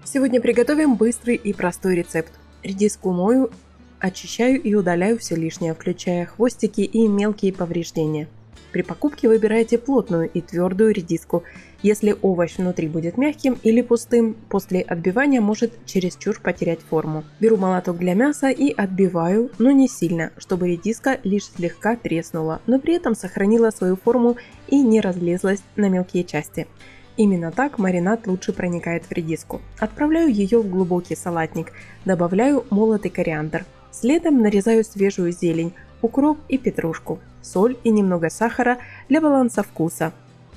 Сегодня приготовим быстрый и простой рецепт. Редиску мою, очищаю и удаляю все лишнее, включая хвостики и мелкие повреждения. При покупке выбирайте плотную и твердую редиску. Если овощ внутри будет мягким или пустым, после отбивания может чересчур потерять форму. Беру молоток для мяса и отбиваю, но не сильно, чтобы редиска лишь слегка треснула, но при этом сохранила свою форму и не разлезлась на мелкие части. Именно так маринад лучше проникает в редиску. Отправляю ее в глубокий салатник, добавляю молотый кориандр. Следом нарезаю свежую зелень, укроп и петрушку, соль и немного сахара для баланса вкуса,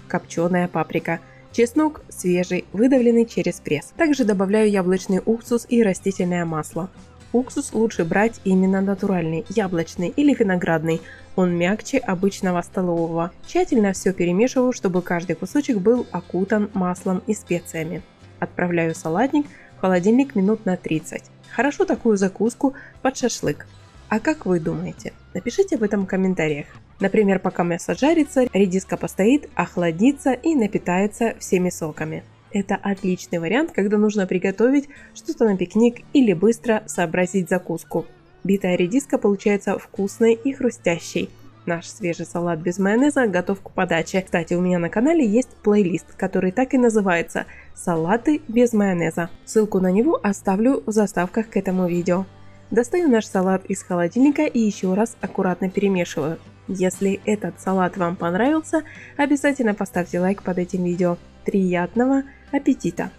копченая паприка, чеснок свежий, выдавленный через пресс. Также добавляю яблочный уксус и растительное масло. Уксус лучше брать именно натуральный, яблочный или виноградный, он мягче обычного столового. Тщательно все перемешиваю, чтобы каждый кусочек был окутан маслом и специями. Отправляю салатник в холодильник минут на 30. Хорошо такую закуску под шашлык. А как вы думаете? Напишите об этом в комментариях. Например, пока мясо жарится, редиска постоит, охладится и напитается всеми соками. Это отличный вариант, когда нужно приготовить что-то на пикник или быстро сообразить закуску. Битая редиска получается вкусной и хрустящей. Наш свежий салат без майонеза готов к подаче. Кстати, у меня на канале есть плейлист, который так и называется «Салаты без майонеза». Ссылку на него оставлю в заставках к этому видео. Достаю наш салат из холодильника и еще раз аккуратно перемешиваю. Если этот салат вам понравился, обязательно поставьте лайк под этим видео. Приятного аппетита!